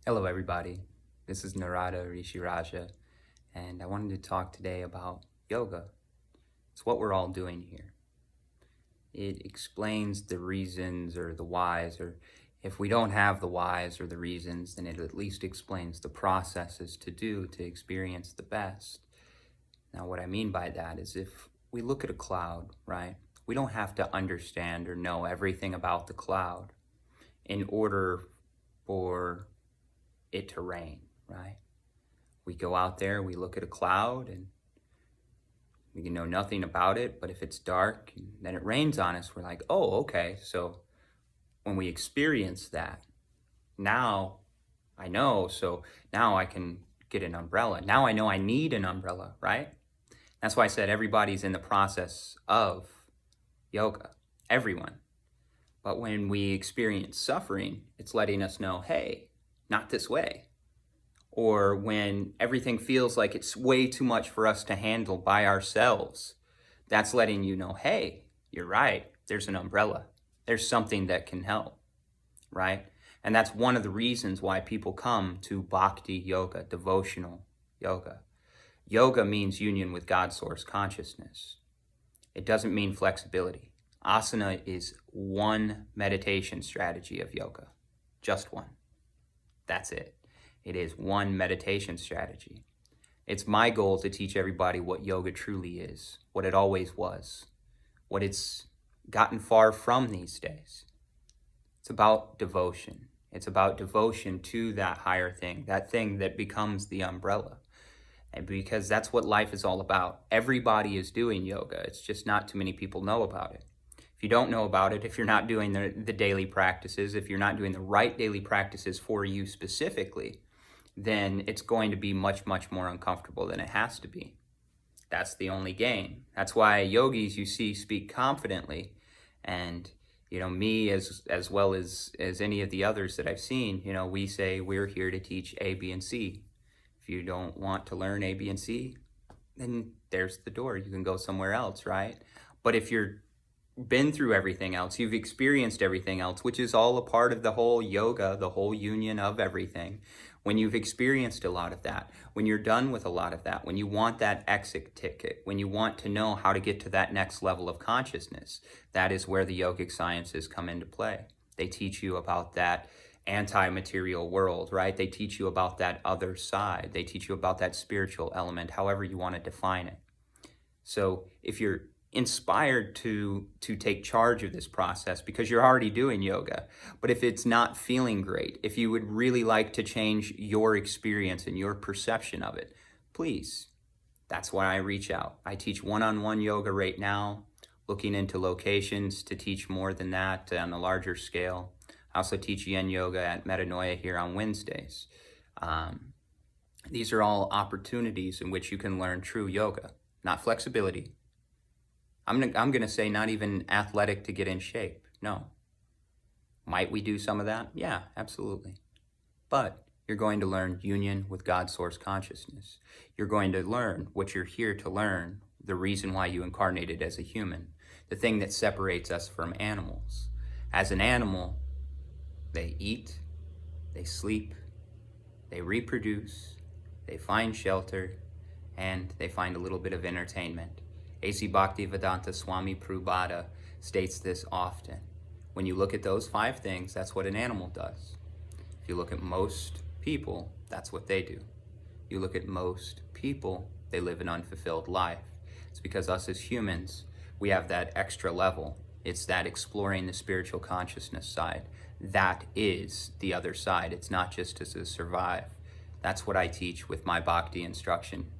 Hello everybody, this is Narada Rishiraja, and I wanted to talk today about yoga. It's what we're all doing here. It explains the reasons or the whys, or if we don't have the whys or the reasons, then it at least explains the processes to do to experience the best. Now what I mean by that is if we look at a cloud, right, we don't have to understand or know everything about the cloud in order for it to rain, right? We go out there, we look at a cloud, and we know nothing about it, but if it's dark and then it rains on us, we're like, oh, okay. So when we experience that, now I know, so now I can get an umbrella. Now I know I need an umbrella, right? That's why I said everybody's in the process of yoga, everyone. But when we experience suffering, it's letting us know, hey, not this way. Or when everything feels like it's way too much for us to handle by ourselves, that's letting you know, hey, you're right, there's an umbrella. There's something that can help, right? And that's one of the reasons why people come to Bhakti yoga, devotional yoga. Yoga means union with God source consciousness. It doesn't mean flexibility. Asana is one meditation strategy of yoga, just one. That's it. It is one meditation strategy. It's my goal to teach everybody what yoga truly is, what it always was, what it's gotten far from these days. It's about devotion. It's about devotion to that higher thing, that thing that becomes the umbrella. And because that's what life is all about. Everybody is doing yoga. It's just not too many people know about it. If you don't know about it, if you're not doing the daily practices, if you're not doing the right daily practices for you specifically, then it's going to be much, much more uncomfortable than it has to be. That's the only game. That's why yogis you see speak confidently. And, me as well as any of the others that I've seen, we say we're here to teach A, B, and C. If you don't want to learn A, B, and C, then there's the door. You can go somewhere else, right? But if you're been through everything else, you've experienced everything else, which is all a part of the whole yoga, the whole union of everything. When you've experienced a lot of that, when you're done with a lot of that, when you want that exit ticket, when you want to know how to get to that next level of consciousness, that is where the yogic sciences come into play. They teach you about that anti-material world, right? They teach you about that other side. They teach you about that spiritual element, however you want to define it. So if you're inspired to take charge of this process because you're already doing yoga, but if it's not feeling great, if you would really like to change your experience and your perception of it, please, that's why I reach out. I teach one-on-one yoga right now, looking into locations to teach more than that on a larger scale. I also teach yin yoga at Metanoia here on Wednesdays. These are all opportunities in which you can learn true yoga, not flexibility. I'm gonna say not even athletic to get in shape. No. Might we do some of that? Yeah, absolutely. But you're going to learn union with God source consciousness. You're going to learn what you're here to learn, the reason why you incarnated as a human, the thing that separates us from animals. As an animal, they eat, they sleep, they reproduce, they find shelter, and they find a little bit of entertainment. A.C. Bhaktivedanta Swami Prabhupada states this often. When you look at those 5 things, that's what an animal does. If you look at most people, that's what they do. You look at most people, they live an unfulfilled life. It's because us as humans, we have that extra level. It's that exploring the spiritual consciousness side. That is the other side. It's not just to survive. That's what I teach with my Bhakti instruction.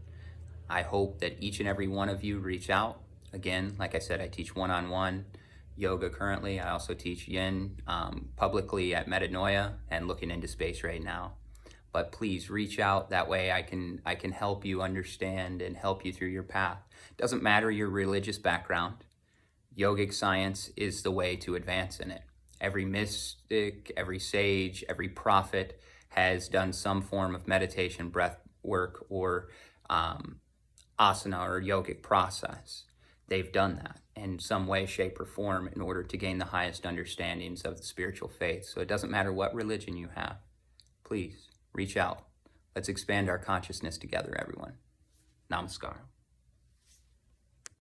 I hope that each and every one of you reach out. Again, like I said, I teach one-on-one yoga currently. I also teach yin publicly at Metanoia and looking into space right now. But please reach out. That way I can help you understand and help you through your path. Doesn't matter your religious background. Yogic science is the way to advance in it. Every mystic, every sage, every prophet has done some form of meditation, breath work, or asana or yogic process. They've done that in some way, shape, or form in order to gain the highest understandings of the spiritual faith. So it doesn't matter what religion you have. please reach out. Let's expand our consciousness together, everyone. Namaskar.